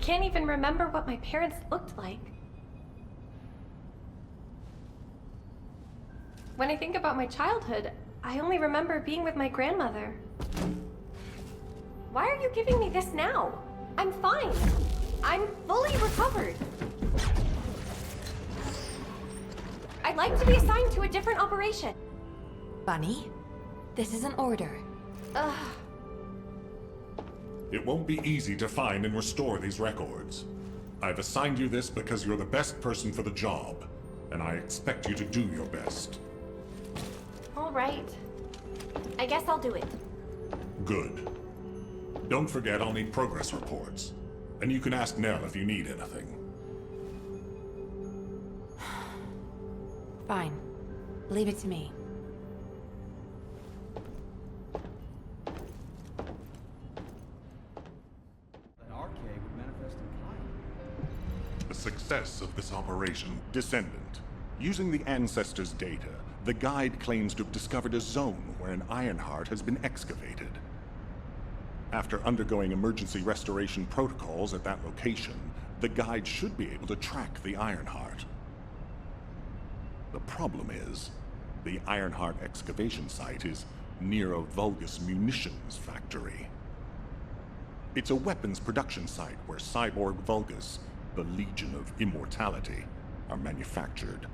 can't even remember what my parents looked like. When I think about my childhood, I only remember being with my grandmother. Why are you giving me this now? I'm fine. I'm fully recovered. I'd like to be assigned to a different operation. Bunny, this is an order. Ugh. It won't be easy to find and restore these records. I've assigned you this because you're the best person for the job, and I expect you to do your best. All right. I guess I'll do it. Good. Don't forget I'll need progress reports, and you can ask Nell if you need anything. Fine. Leave it to me. The success of this operation, Descendant. Using the Ancestors' data, the Guide claims to have discovered a zone where an Ironheart has been excavated. After undergoing emergency restoration protocols at that location, the Guide should be able to track the Ironheart. The problem is, the Ironheart excavation site is near a Vulgus munitions factory. It's a weapons production site where cyborg Vulgus, the Legion of Immortality, are manufactured.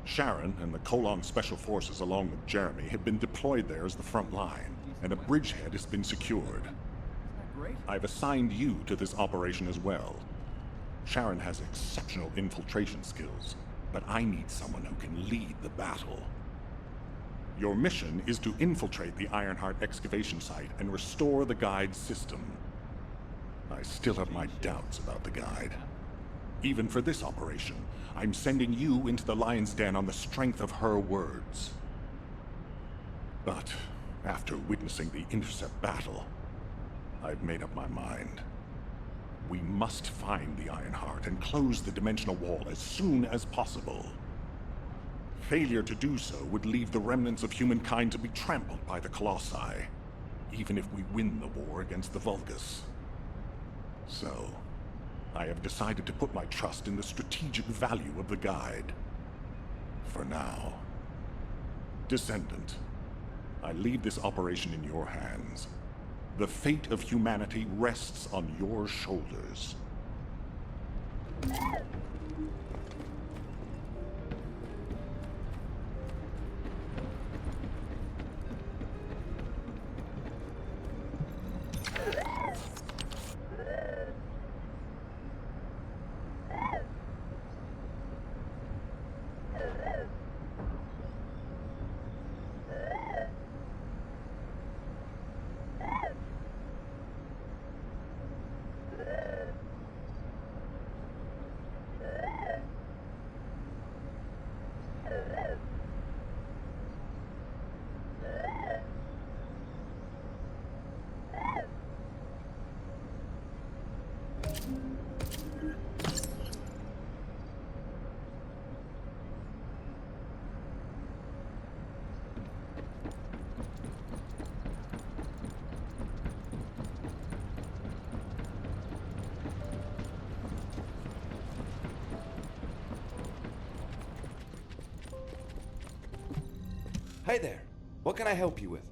Sharon and the Colon Special Forces along with Jeremy have been deployed there as the front line, and a bridgehead has been secured. I've assigned you to this operation as well. Sharon has exceptional infiltration skills, but I need someone who can lead the battle. Your mission is to infiltrate the Ironheart excavation site and restore the Guide's system. I still have my doubts about the Guide. Even for this operation, I'm sending you into the Lion's Den on the strength of her words. But after witnessing the Intercept battle, I've made up my mind. We must find the Ironheart and close the dimensional wall as soon as possible. Failure to do so would leave the remnants of humankind to be trampled by the Colossi, even if we win the war against the Vulgus. So, I have decided to put my trust in the strategic value of the Guide. For now. Descendant, I leave this operation in your hands. The fate of humanity rests on your shoulders. Hi there. What can I help you with?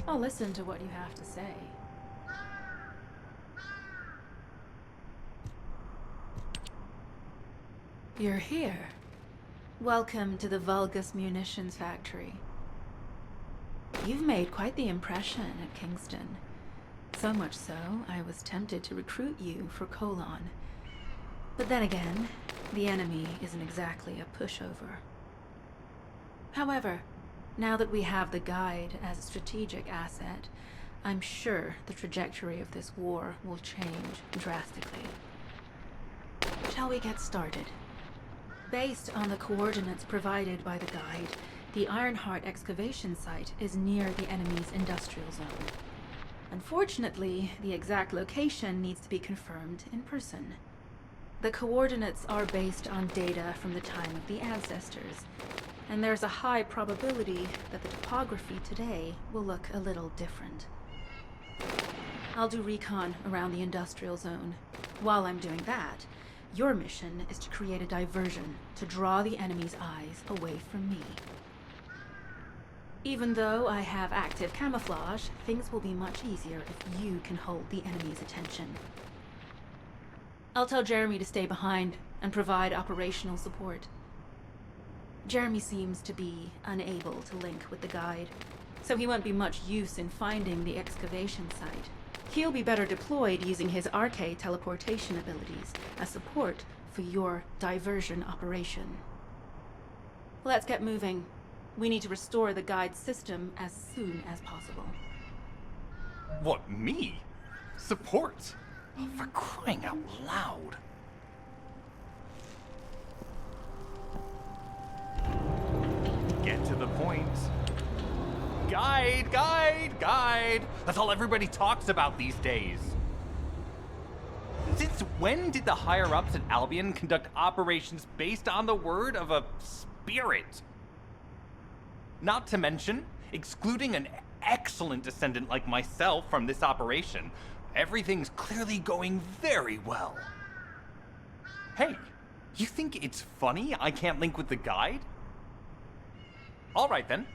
I'll listen to what you have to say. You're here. Welcome to the Vulgus Munitions Factory. You've made quite the impression at Kingston. So much so, I was tempted to recruit you for Colon. But then again, the enemy isn't exactly a pushover. However, now that we have the guide as a strategic asset, I'm sure the trajectory of this war will change drastically. Shall we get started? Based on the coordinates provided by the guide, the Ironheart excavation site is near the enemy's industrial zone. Unfortunately, the exact location needs to be confirmed in person. The coordinates are based on data from the time of the ancestors, and there's a high probability that the topography today will look a little different. I'll do recon around the industrial zone. While I'm doing that, your mission is to create a diversion to draw the enemy's eyes away from me. Even though I have active camouflage, things will be much easier if you can hold the enemy's attention. I'll tell Jeremy to stay behind and provide operational support. Jeremy seems to be unable to link with the guide, so he won't be much use in finding the excavation site. He'll be better deployed using his arcade teleportation abilities as support for your diversion operation. Let's get moving. We need to restore the guide's system as soon as possible. What, me? Support? Oh, for crying out loud. Get to the point. Guide, guide, guide. That's all everybody talks about these days. Since when did the higher-ups at Albion conduct operations based on the word of a spirit? Not to mention, excluding an excellent descendant like myself from this operation, everything's clearly going very well. Hey, you think it's funny I can't link with the guide? All right then,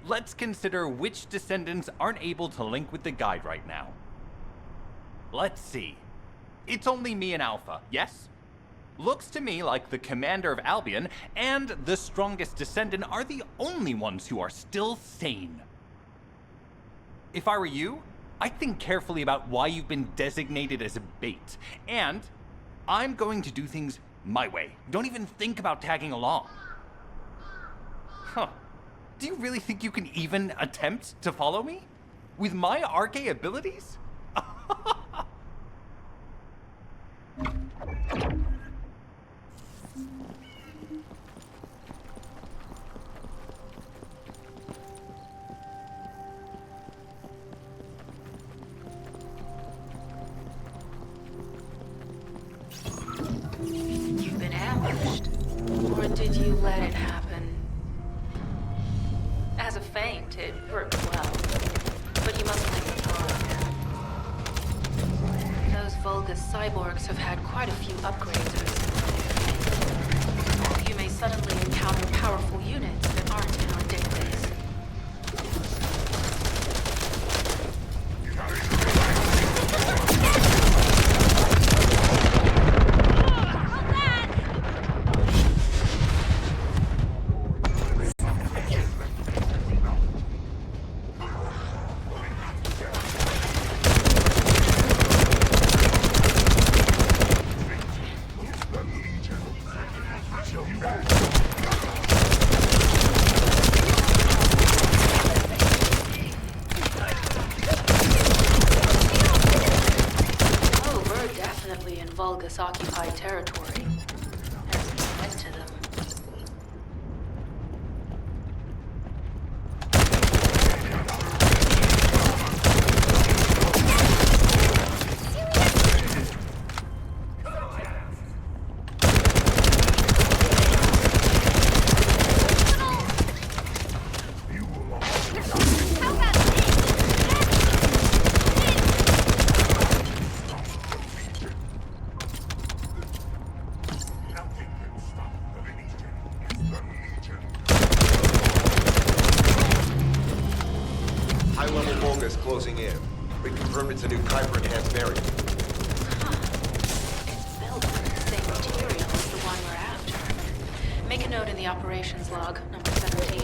let's consider which descendants aren't able to link with the guide right now. Let's see. It's only me and Alpha, yes? Looks to me like the commander of Albion and the strongest descendant are the only ones who are still sane. If I were you, I'd think carefully about why you've been designated as a bait, and I'm going to do things my way. Don't even think about tagging along. Huh. Do you really think you can even attempt to follow me? With my arcade abilities? You've been ambushed. Or did you let it happen? As a feint, it worked well. But you must link with Laura. Those Vulgus cyborgs have had quite a few upgrades recently. You may suddenly encounter powerful units that aren't in our database. this occupied territory. There's a threat to them. High-level Volga's closing in. We confirm it's a new Kuiper-enhanced variant. It's built with the same material as the one we're after. Make a note in the operations log, number 17.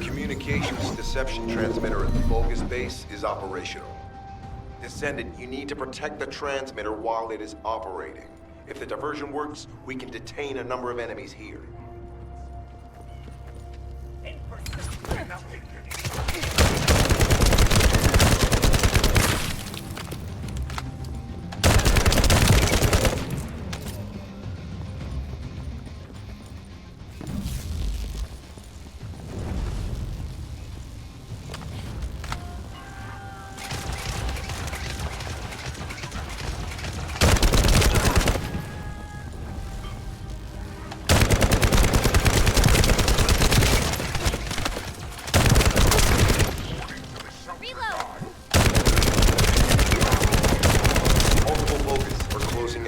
Communications deception transmitter at the Vulgus base is operational. Descendant, you need to protect the transmitter while it is operating. If the diversion works, we can detain a number of enemies here.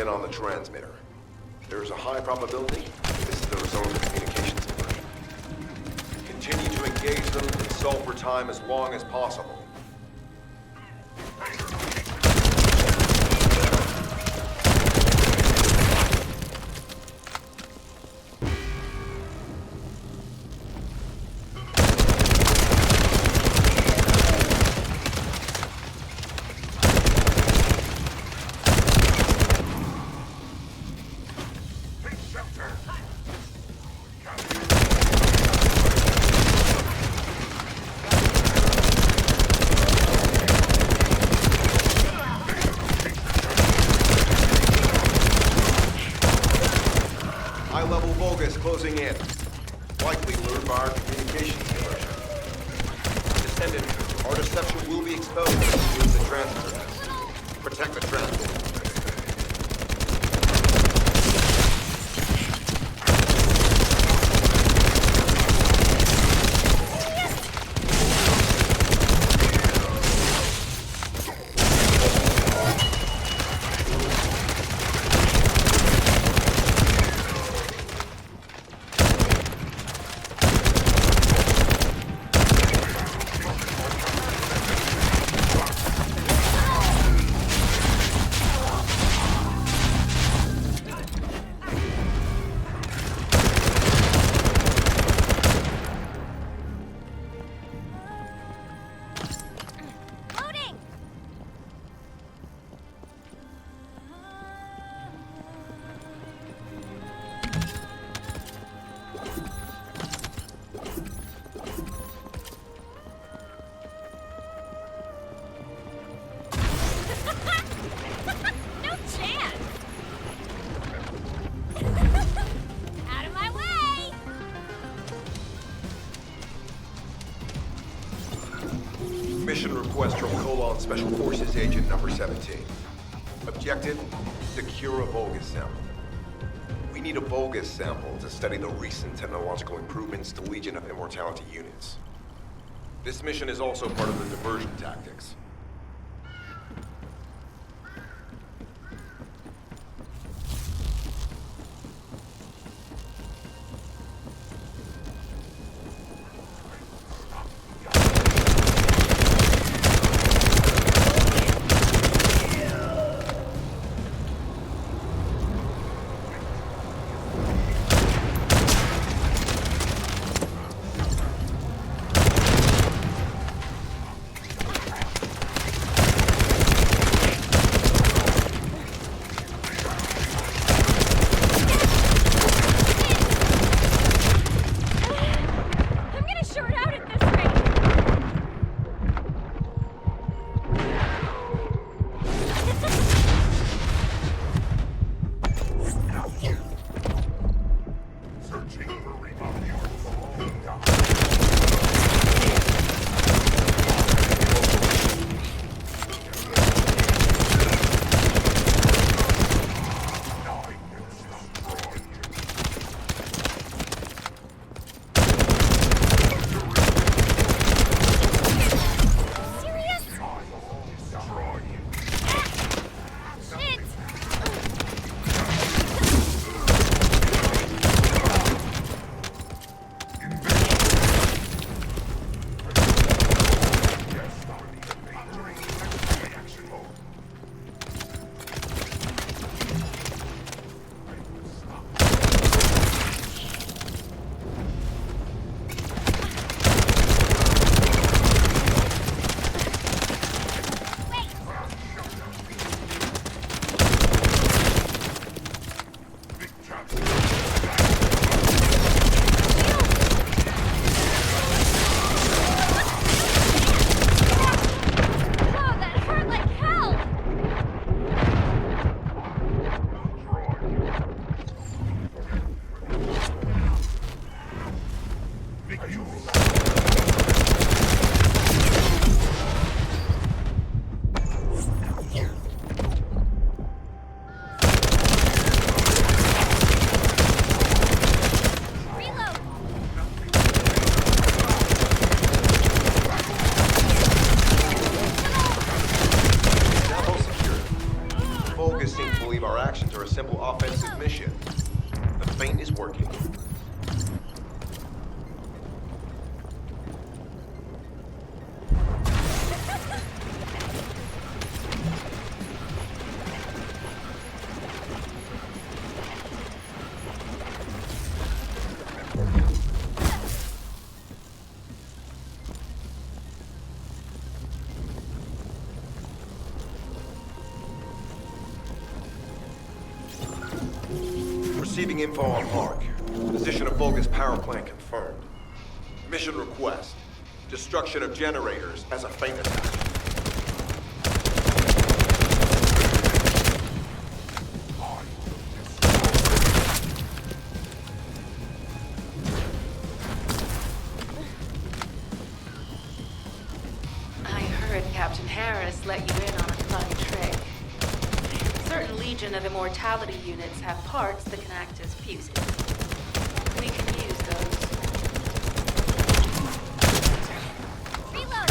On the transmitter. There's a high probability this is the result of communications conversion. Continue to engage them and solve for time as long as possible. High-level Vulgus closing in. Likely lured by our communications conversion. Descendant, our deception will be exposed if we use the transmitter. Protect the transmitter. Mission request from Colon Special Forces Agent number 17. Objective, secure a Vulgus sample. We need a Vulgus sample to study the recent technological improvements to Legion of Immortality units. This mission is also part of the diversion tactics. I'm gonna short out at this rate. Serious? Shit! Oh, that hurt like hell! Reload! Sample secured. Vulgus seem to believe our actions are a simple offensive mission. The feint is working. Receiving info on Mark. Position of Vulgus power plant confirmed. Mission request. Destruction of generators as a feint attack. I heard Captain Harris let you in on a fun trick. Certain Legion of Immortality units have parts that can act as fuses. We can use those. Reload!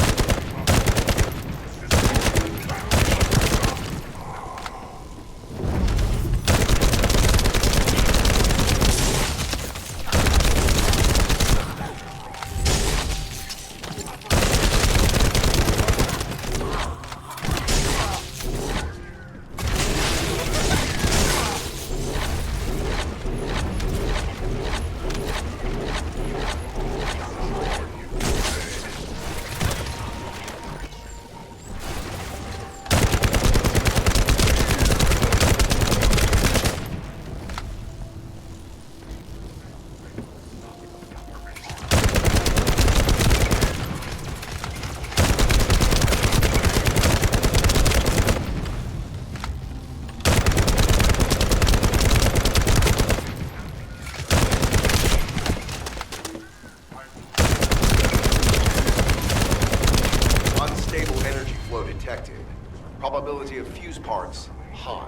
parts high.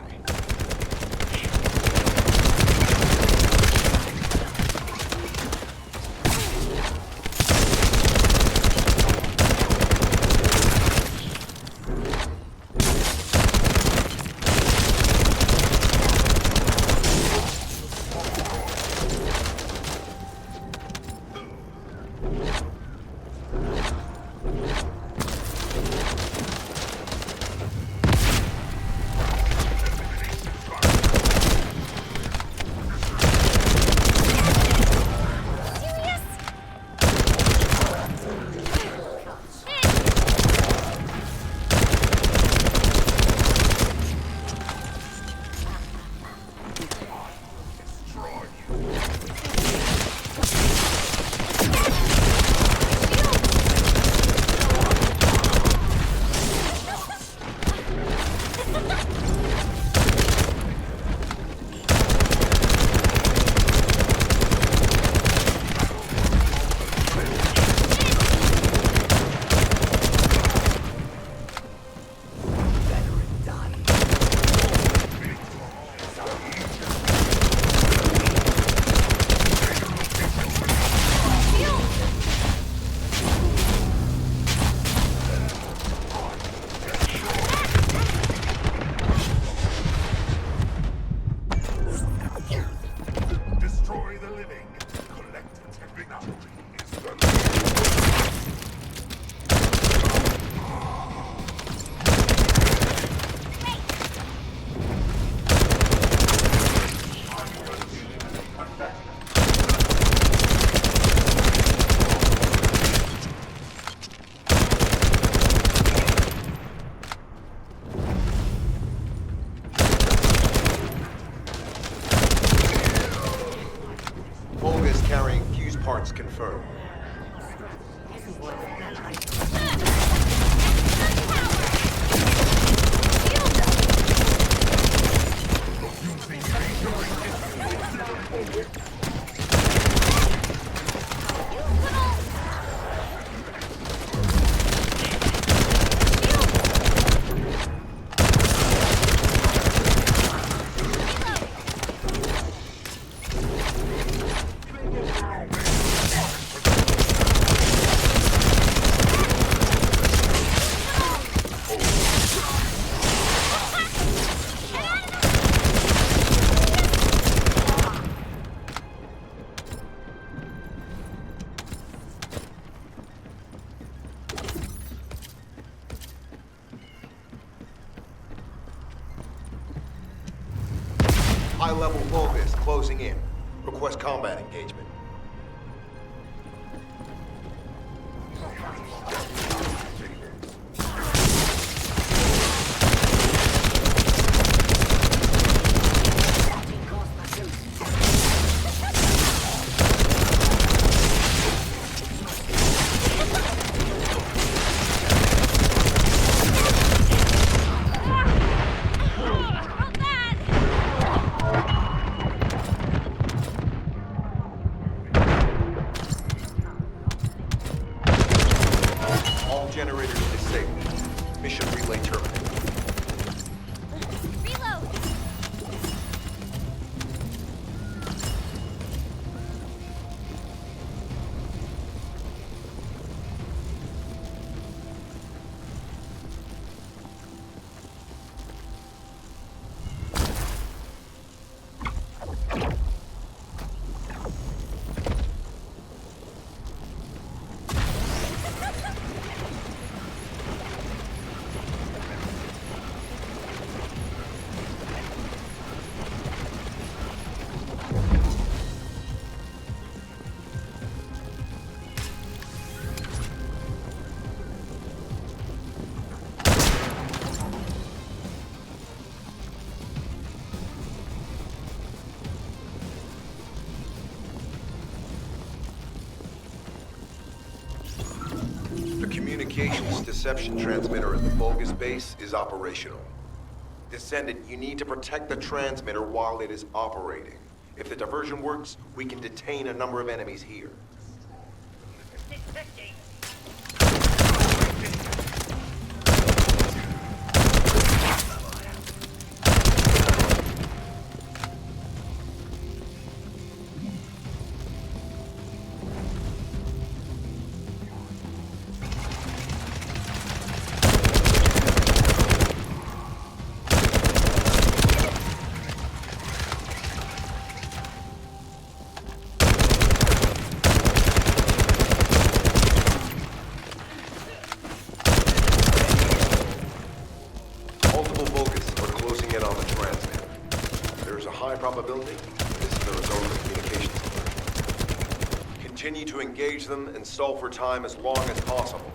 Destroy the living. Collective technology is the Volga's carrying fuse parts confirmed. High-level Volgas closing in. Request combat engagement. All generators disabled. Mission relay terminated. Reload! The communications deception transmitter at the Volgas base is operational. Descendant, you need to protect the transmitter while it is operating. If the diversion works, we can detain a number of enemies here. high probability. This is the result of communications alert. Continue to engage them and stall for time as long as possible.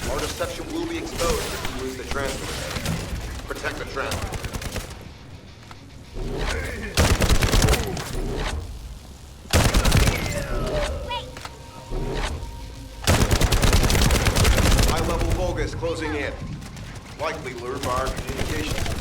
Our deception will be exposed if we lose the transmitter. Protect the transmitter. High-level Vulgus closing in. Likely lured by our communications.